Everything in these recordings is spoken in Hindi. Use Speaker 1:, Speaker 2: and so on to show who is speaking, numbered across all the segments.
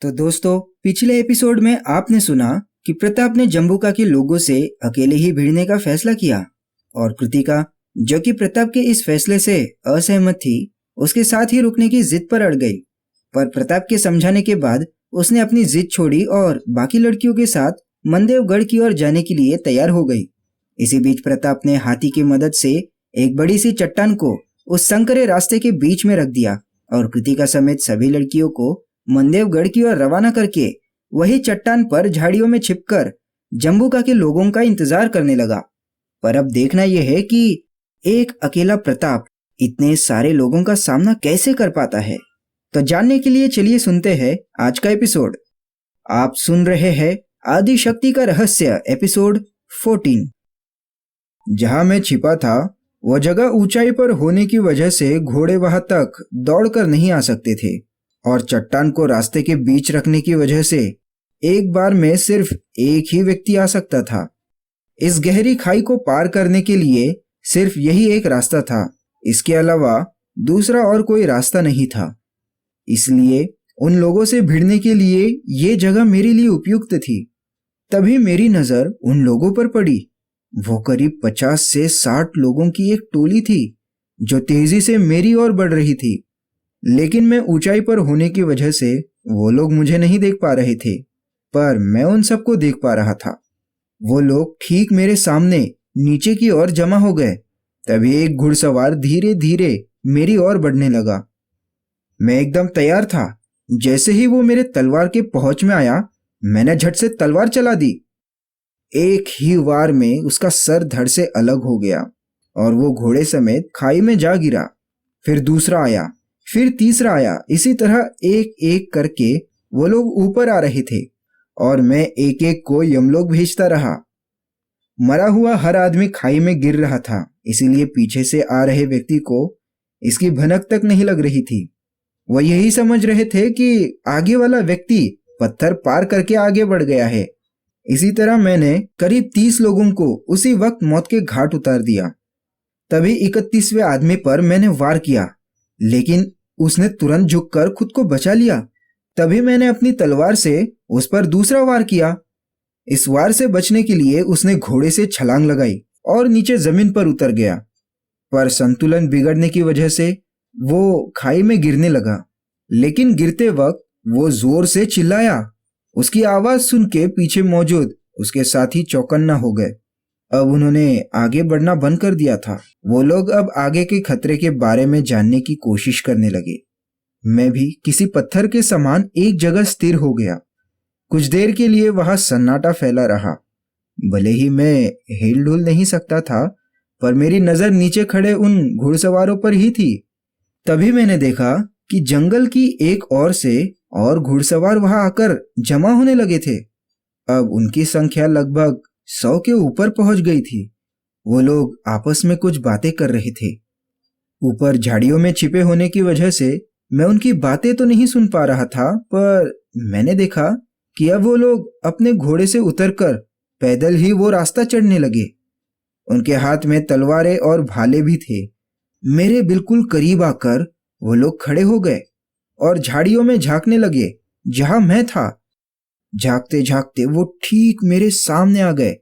Speaker 1: तो दोस्तों, पिछले एपिसोड में आपने सुना कि प्रताप ने जम्बूका के लोगों से अकेले ही भिड़ने का फैसला किया और कृतिका, जो कि प्रताप के इस फैसले से असहमत थी, उसके साथ ही रुकने की जिद पर अड़ गई। पर प्रताप के समझाने के बाद उसने अपनी जिद छोड़ी और बाकी लड़कियों के साथ मनदेवगढ़ की ओर जाने के लिए तैयार हो गई। इसी बीच प्रताप ने हाथी की मदद से एक बड़ी सी चट्टान को उस संकरे रास्ते के बीच में रख दिया और कृतिका समेत सभी लड़कियों को मनदेवगढ़ की ओर रवाना करके वही चट्टान पर झाड़ियों में छिपकर जम्बूका के लोगों का इंतजार करने लगा। पर अब देखना यह है कि एक अकेला प्रताप इतने सारे लोगों का सामना कैसे कर पाता है। तो जानने के लिए चलिए सुनते हैं आज का एपिसोड। आप सुन रहे हैं आदि शक्ति का रहस्य एपिसोड 14। जहां मैं छिपा था वह जगह ऊंचाई पर होने की वजह से घोड़े वहां तक दौड़कर नहीं आ सकते थे और चट्टान को रास्ते के बीच रखने की वजह से एक बार में सिर्फ एक ही व्यक्ति आ सकता था। इस गहरी खाई को पार करने के लिए सिर्फ यही एक रास्ता था, इसके अलावा दूसरा और कोई रास्ता नहीं था। इसलिए उन लोगों से भिड़ने के लिए ये जगह मेरे लिए उपयुक्त थी। तभी मेरी नजर उन लोगों पर पड़ी। वो करीब 50 से 60 लोगों की एक टोली थी जो तेजी से मेरी ओर बढ़ रही थी, लेकिन मैं ऊंचाई पर होने की वजह से वो लोग मुझे नहीं देख पा रहे थे, पर मैं उन सबको देख पा रहा था। वो लोग ठीक मेरे सामने नीचे की ओर जमा हो गए। तभी एक घुड़सवार धीरे धीरे मेरी ओर बढ़ने लगा। मैं एकदम तैयार था। जैसे ही वो मेरे तलवार के पहुंच में आया, मैंने झट से तलवार चला दी। एक ही वार में उसका सर धड़ से अलग हो गया और वो घोड़े समेत खाई में जा गिरा। फिर दूसरा आया, फिर तीसरा आया। इसी तरह एक एक करके वो लोग ऊपर आ रहे थे और मैं एक एक को यमलोक भेजता रहा। मरा हुआ हर आदमी खाई में गिर रहा था, इसीलिए पीछे से आ रहे व्यक्ति को इसकी भनक तक नहीं लग रही थी। वो यही समझ रहे थे कि आगे वाला व्यक्ति पत्थर पार करके आगे बढ़ गया है। इसी तरह मैंने करीब 30 लोगों को उसी वक्त मौत के घाट उतार दिया। तभी 31वें आदमी पर मैंने वार किया, लेकिन उसने तुरंत झुककर खुद को बचा लिया। तभी मैंने अपनी तलवार से उस पर दूसरा वार किया। इस वार से बचने के लिए उसने घोड़े से छलांग लगाई और नीचे जमीन पर उतर गया, पर संतुलन बिगड़ने की वजह से वो खाई में गिरने लगा। लेकिन गिरते वक्त वो जोर से चिल्लाया। उसकी आवाज सुन के पीछे मौजूद उसके साथी चौकन्ना हो गए। अब उन्होंने आगे बढ़ना बंद कर दिया था। वो लोग अब आगे के खतरे के बारे में जानने की कोशिश करने लगे। मैं भी किसी पत्थर के समान एक जगह स्थिर हो गया। कुछ देर के लिए वहां सन्नाटा फैला रहा। भले ही मैं हिल डुल नहीं सकता था, पर मेरी नजर नीचे खड़े उन घुड़सवारों पर ही थी। तभी मैंने देखा कि जंगल की एक ओर से और घुड़सवार वहां आकर जमा होने लगे थे। अब उनकी संख्या लगभग 100 के ऊपर पहुंच गई थी। वो लोग आपस में कुछ बातें कर रहे थे। ऊपर झाड़ियों में छिपे होने की वजह से मैं उनकी बातें तो नहीं सुन पा रहा था, पर मैंने देखा कि अब वो लोग अपने घोड़े से उतरकर पैदल ही वो रास्ता चढ़ने लगे। उनके हाथ में तलवारें और भाले भी थे। मेरे बिल्कुल करीब आकर वो लोग खड़े हो गए और झाड़ियों में झांकने लगे जहां मैं था। झांकते झांकते वो ठीक मेरे सामने आ गए।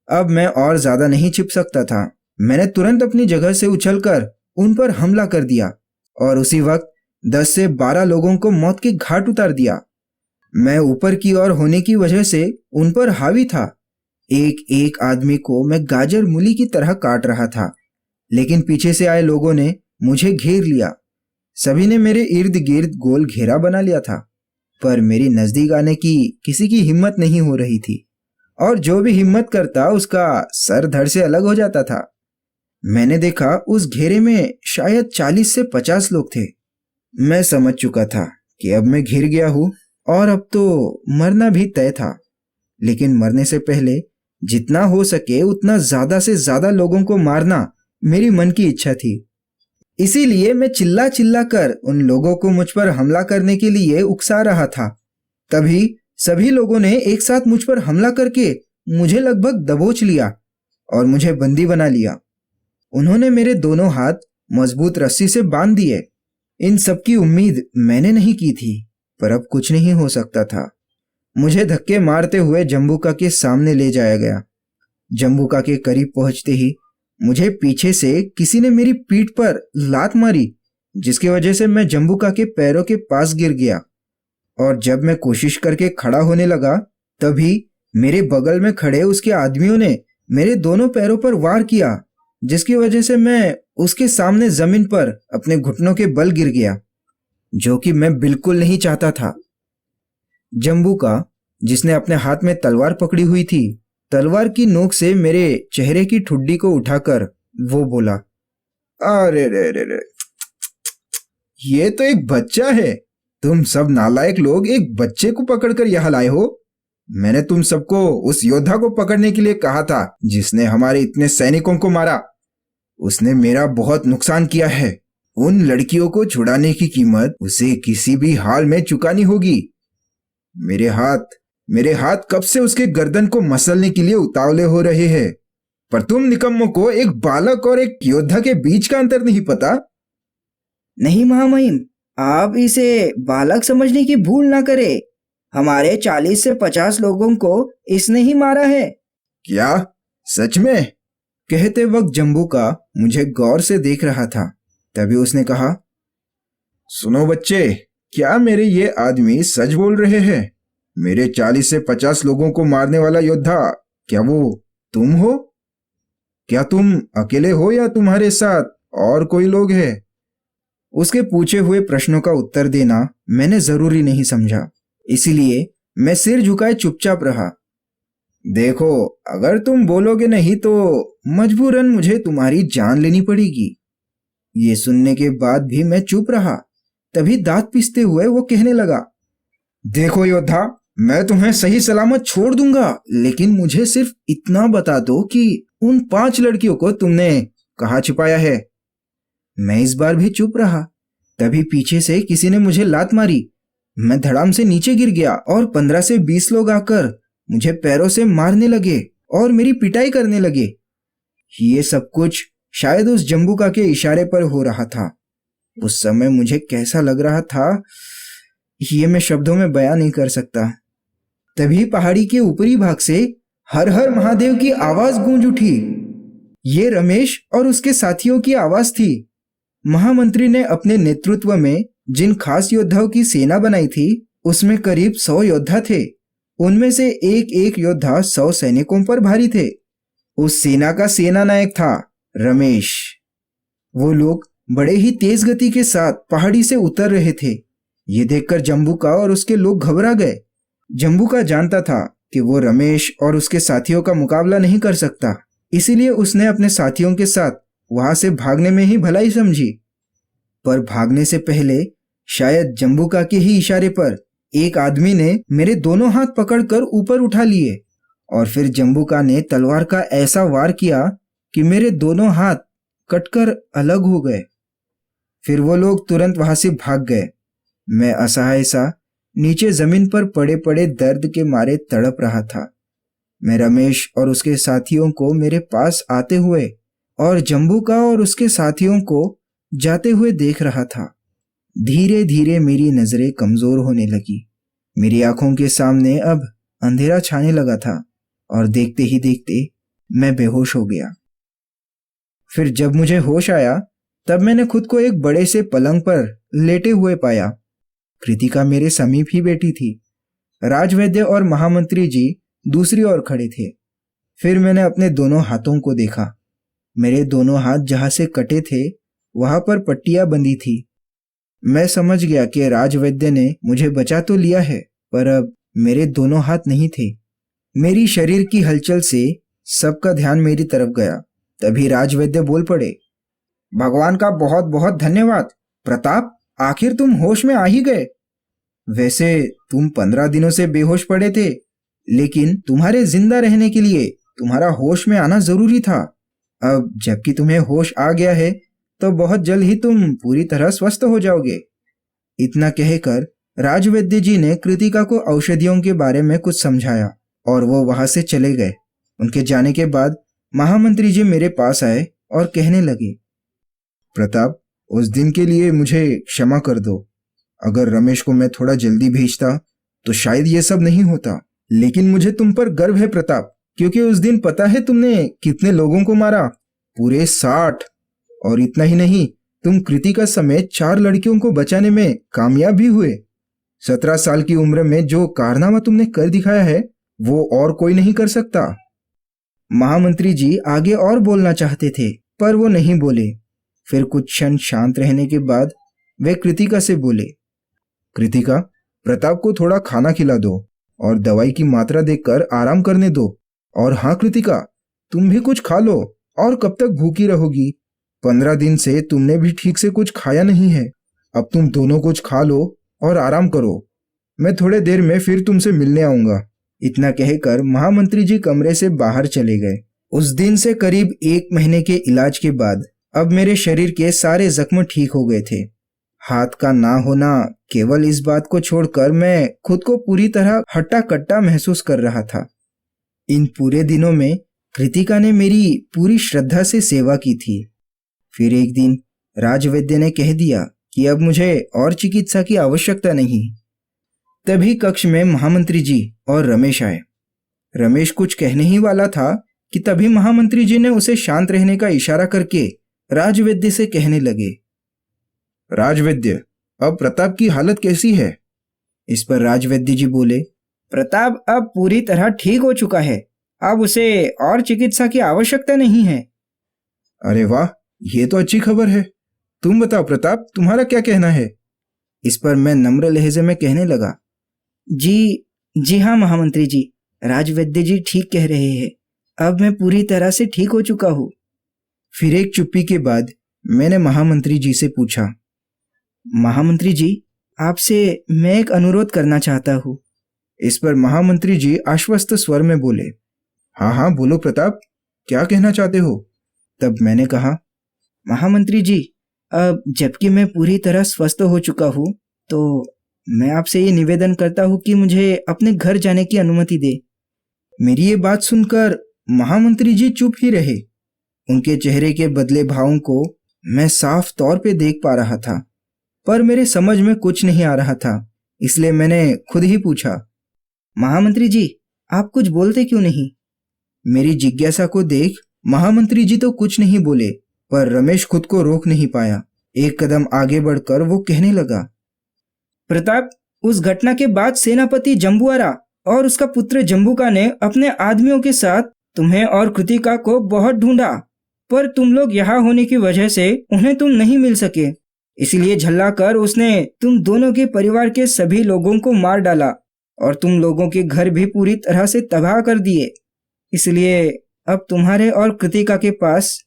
Speaker 1: अब मैं और ज्यादा नहीं छिप सकता था। मैंने तुरंत अपनी जगह से उछलकर उन पर हमला कर दिया और उसी वक्त 10 से 12 लोगों को मौत के घाट उतार दिया। मैं ऊपर की ओर होने की वजह से उन पर हावी था। एक एक आदमी को मैं गाजर मूली की तरह काट रहा था, लेकिन पीछे से आए लोगों ने मुझे घेर लिया। सभी ने मेरे इर्द गिर्द गोल घेरा बना लिया था, पर मेरी नजदीक आने की किसी की हिम्मत नहीं हो रही थी और जो भी हिम्मत करता उसका सर धड़ से अलग हो जाता था। मैंने देखा उस घेरे में शायद 40 से 50 लोग थे। मैं समझ चुका था कि अब मैं घिर गया हूं और अब तो मरना भी तय था, लेकिन मरने से पहले जितना हो सके उतना ज्यादा से ज्यादा लोगों को मारना मेरी मन की इच्छा थी। इसीलिए मैं चिल्ला चिल्ला कर उन लोगों को मुझ पर हमला करने के लिए उकसा रहा था। तभी सभी लोगों ने एक साथ मुझ पर हमला करके मुझे लगभग दबोच लिया और मुझे बंदी बना लिया। उन्होंने मेरे दोनों हाथ मजबूत रस्सी से बांध दिए। इन सब की उम्मीद मैंने नहीं की थी। पर अब कुछ नहीं हो सकता था। मुझे धक्के मारते हुए जम्बूका के सामने ले जाया गया। जम्बूका के करीब पहुंचते ही मुझे पीछे से किसी ने मेरी पीठ पर लात मारी, जिसकी वजह से मैं जम्बूका के पैरों के पास गिर गया। और जब मैं कोशिश करके खड़ा होने लगा, तभी मेरे बगल में खड़े उसके आदमियों ने मेरे दोनों पैरों पर वार किया, जिसकी वजह से मैं उसके सामने जमीन पर अपने घुटनों के बल गिर गया, जो कि मैं बिल्कुल नहीं चाहता था। जम्बूका, जिसने अपने हाथ में तलवार पकड़ी हुई थी, तलवार की नोक से मेरे चेहरे की ठुड्डी को उठाकर वो बोला, अरे रे रे रे, ये तो एक बच्चा है। तुम सब नालायक लोग एक बच्चे को पकड़कर यहाँ लाए हो। मैंने तुम सबको उस योद्धा को पकड़ने के लिए कहा था जिसने हमारे इतने सैनिकों को मारा। उसने मेरा बहुत नुकसान किया है। उन लड़कियों को छुड़ाने की कीमत उसे किसी भी हाल में चुकानी होगी। मेरे हाथ कब से उसके गर्दन को मसलने के लिए उतावले हो रहे हैं, पर तुम निकम्मों को एक बालक और एक योद्धा के बीच का अंतर नहीं पता।
Speaker 2: नहीं महामहिम, आप इसे बालक समझने की भूल ना करें। हमारे 40 से 50 लोगों को इसने ही मारा है।
Speaker 1: क्या सच में? कहते वक्त जम्बूका मुझे गौर से देख रहा था। तभी उसने कहा, सुनो बच्चे, क्या मेरे ये आदमी सच बोल रहे हैं? मेरे 40 से 50 लोगों को मारने वाला योद्धा क्या वो तुम हो? क्या तुम अकेले हो या तुम्हारे साथ और कोई लोग हैं? उसके पूछे हुए प्रश्नों का उत्तर देना मैंने जरूरी नहीं समझा, इसीलिए मैं सिर झुकाए चुपचाप रहा। देखो, अगर तुम बोलोगे नहीं तो मजबूरन मुझे तुम्हारी जान लेनी पड़ेगी। ये सुनने के बाद भी मैं चुप रहा। तभी दांत पीसते हुए वो कहने लगा, देखो योद्धा, मैं तुम्हें सही सलामत छोड़ दूंगा, लेकिन मुझे सिर्फ इतना बता दो कि उन 5 लड़कियों को तुमने कहाँ छिपाया है। मैं इस बार भी चुप रहा। तभी पीछे से किसी ने मुझे लात मारी। मैं धड़ाम से नीचे गिर गया और 15 से 20 लोग आकर मुझे पैरों से मारने लगे और मेरी पिटाई करने लगे। ये सब कुछ शायद उस जम्बूका के इशारे पर हो रहा था। उस समय मुझे कैसा लग रहा था, ये मैं शब्दों में बयां नहीं कर सकता। तभी पहाड़ी के ऊपरी भाग से हर हर महादेव की आवाज गूंज उठी। ये रमेश और उसके साथियों की आवाज थी। महामंत्री ने अपने नेतृत्व में जिन खास योद्धाओं की सेना बनाई थी, उसमें करीब 100 योद्धा थे। उनमें से एक एक योद्धा 100 सैनिकों पर भारी थे। उस सेना का सेना नायक था रमेश। वो लोग बड़े ही तेज गति के साथ पहाड़ी से उतर रहे थे। ये देखकर जम्बूका और उसके लोग घबरा गए। जम्बूका जानता था कि वो रमेश और उसके साथियों का मुकाबला नहीं कर सकता, इसीलिए उसने अपने साथियों के साथ वहां से भागने में ही भलाई समझी। पर भागने से पहले शायद जम्बूका के ही इशारे पर एक आदमी ने मेरे दोनों हाथ पकड़कर ऊपर उठा लिए और फिर जम्बूका ने तलवार का ऐसा वार किया कि मेरे दोनों हाथ कटकर अलग हो गए। फिर वो लोग तुरंत वहां से भाग गए। मैं असहाय सा नीचे जमीन पर पड़े पड़े दर्द के मारे तड़प रहा था। मैं रमेश और उसके साथियों को मेरे पास आते हुए और जम्बूका और उसके साथियों को जाते हुए देख रहा था। धीरे धीरे मेरी नजरें कमजोर होने लगी। मेरी आंखों के सामने अब अंधेरा छाने लगा था और देखते ही देखते मैं बेहोश हो गया। फिर जब मुझे होश आया, तब मैंने खुद को एक बड़े से पलंग पर लेटे हुए पाया। कृतिका मेरे समीप ही बैठी थी। राजवैद्य और महामंत्री जी दूसरी ओर खड़े थे। फिर मैंने अपने दोनों हाथों को देखा। मेरे दोनों हाथ जहां से कटे थे वहां पर पट्टियां बंधी थी। मैं समझ गया कि राजवैद्य ने मुझे बचा तो लिया है, पर अब मेरे दोनों हाथ नहीं थे। मेरी शरीर की हलचल से सबका ध्यान मेरी तरफ गया। तभी राजवैद्य बोल पड़े, भगवान का बहुत बहुत धन्यवाद प्रताप, आखिर तुम होश में आ ही गए। वैसे तुम 15 दिनों से बेहोश पड़े थे, लेकिन तुम्हारे जिंदा रहने के लिए तुम्हारा होश में आना जरूरी था। अब जबकि तुम्हें होश आ गया है तो बहुत जल्द ही तुम पूरी तरह स्वस्थ हो जाओगे। इतना कहकर राजवैद्य जी ने कृतिका को औषधियों के बारे में कुछ समझाया और वो वहां से चले गए। उनके जाने के बाद महामंत्री जी मेरे पास आए और कहने लगे, प्रताप, उस दिन के लिए मुझे क्षमा कर दो।
Speaker 3: अगर रमेश को मैं थोड़ा जल्दी भेजता तो शायद ये सब नहीं होता। लेकिन मुझे तुम पर गर्व है प्रताप, क्योंकि उस दिन पता है तुमने कितने लोगों को मारा? पूरे 60। और इतना ही नहीं, तुम कृतिका समेत 4 लड़कियों को बचाने में कामयाब भी हुए। 17 साल की उम्र में जो कारनामा तुमने कर दिखाया है वो और कोई नहीं कर सकता।
Speaker 1: महामंत्री जी आगे और बोलना चाहते थे पर वो नहीं बोले। फिर कुछ क्षण शांत रहने के बाद वे कृतिका से बोले,
Speaker 3: कृतिका, प्रताप को थोड़ा खाना खिला दो और दवाई की मात्रा देकर आराम करने दो। और हाँ कृतिका, तुम भी कुछ खा लो। और कब तक भूखी रहोगी? 15 दिन से तुमने भी ठीक से कुछ खाया नहीं है। अब तुम दोनों कुछ खा लो और आराम करो। मैं थोड़े देर में फिर तुमसे मिलने आऊंगा।
Speaker 1: इतना कहकर महामंत्री जी कमरे से बाहर चले गए। उस दिन से करीब 1 महीने के इलाज के बाद अब मेरे शरीर के सारे जख्म ठीक हो गए थे। हाथ का ना होना, केवल इस बात को छोड़कर मैं खुद को पूरी तरह हट्टा कट्टा महसूस कर रहा था। इन पूरे दिनों में कृतिका ने मेरी पूरी श्रद्धा से सेवा की थी। फिर एक दिन राजवैद्य ने कह दिया कि अब मुझे और चिकित्सा की आवश्यकता नहीं। तभी कक्ष में महामंत्री जी और रमेश आए। रमेश कुछ कहने ही वाला था कि तभी महामंत्री जी ने उसे शांत रहने का इशारा करके राजवैद्य से कहने लगे,
Speaker 3: राजवैद्य, अब प्रताप की हालत कैसी है?
Speaker 1: इस पर राजवैद्य जी बोले, प्रताप अब पूरी तरह ठीक हो चुका है। अब उसे और चिकित्सा की आवश्यकता नहीं है।
Speaker 3: अरे वाह, ये तो अच्छी खबर है। तुम बताओ प्रताप, तुम्हारा क्या कहना है?
Speaker 1: इस पर मैं नम्र लहजे में कहने लगा, जी हाँ महामंत्री जी, राजवैद्य जी ठीक कह रहे हैं। अब मैं पूरी तरह से ठीक हो चुका हूँ। फिर एक चुप्पी के बाद मैंने महामंत्री जी से पूछा, महामंत्री जी, आपसे मैं एक अनुरोध करना चाहता हूँ।
Speaker 3: इस पर महामंत्री जी आश्वस्त स्वर में बोले, हाँ हाँ बोलो प्रताप, क्या कहना चाहते हो?
Speaker 1: तब मैंने कहा, महामंत्री जी, अब जबकि मैं पूरी तरह स्वस्थ हो चुका हूँ तो मैं आपसे ये निवेदन करता हूँ कि मुझे अपने घर जाने की अनुमति दे। मेरी ये बात सुनकर महामंत्री जी चुप ही रहे। उनके चेहरे के बदले भावों को मैं साफ तौर पे देख पा रहा था, पर मेरे समझ में कुछ नहीं आ रहा था। इसलिए मैंने खुद ही पूछा, महामंत्री जी, आप कुछ बोलते क्यों नहीं? मेरी जिज्ञासा को देख महामंत्री जी तो कुछ नहीं बोले, पर रमेश खुद को रोक नहीं पाया। एक कदम आगे बढ़कर वो कहने लगा, प्रताप, उस घटना के बाद सेनापति जम्बुआरा और उसका पुत्र जम्बुका ने अपने आदमियों के साथ तुम्हें और कृतिका को बहुत ढूंढा, पर तुम लोग यहाँ होने की वजह से उन्हें तुम नहीं मिल सके। इसलिए झल्लाकर उसने तुम दोनों के परिवार के सभी लोगों को मार डाला और तुम लोगों के घर भी पूरी तरह से तबाह कर दिए। इसलिए अब तुम्हारे और कृतिका के पास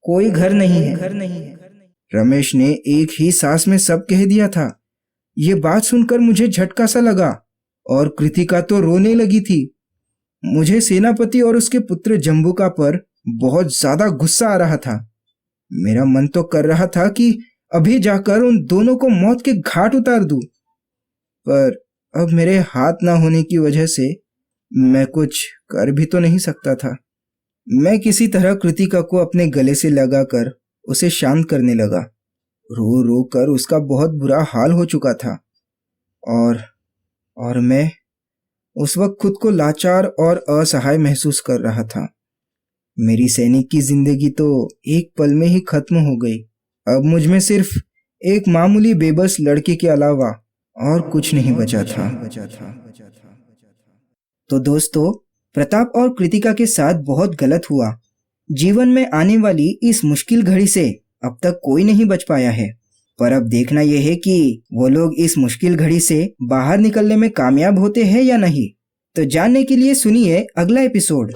Speaker 1: कोई घर नहीं है। रमेश ने एक ही सांस में सब कह दिया था। ये बात सुनकर मुझे झटका सा लगा और कृतिका तो रोने लगी थी। मुझे सेनापति और उसके पुत्र जम्बुका पर बहुत ज्यादा गुस्सा आ रहा था। मेरा मन तो कर रहा था कि अभी जाकर उन दोनों को मौत के घाट उतार दूं, पर अब मेरे हाथ ना होने की वजह से मैं कुछ कर भी तो नहीं सकता था। मैं किसी तरह कृतिका को अपने गले से लगाकर उसे शांत करने लगा। रो रो कर उसका बहुत बुरा हाल हो चुका था और मैं उस वक्त खुद को लाचार और असहाय महसूस कर रहा था। मेरी सैनिक की जिंदगी तो एक पल में ही खत्म हो गई। अब मुझ में सिर्फ एक मामूली बेबस लड़के के अलावा और कुछ नहीं बचा था। तो दोस्तों, प्रताप और कृतिका के साथ बहुत गलत हुआ। जीवन में आने वाली इस मुश्किल घड़ी से अब तक कोई नहीं बच पाया है, पर अब देखना यह है कि वो लोग इस मुश्किल घड़ी से बाहर निकलने में कामयाब होते हैं या नहीं। तो जानने के लिए सुनिए अगला एपिसोड।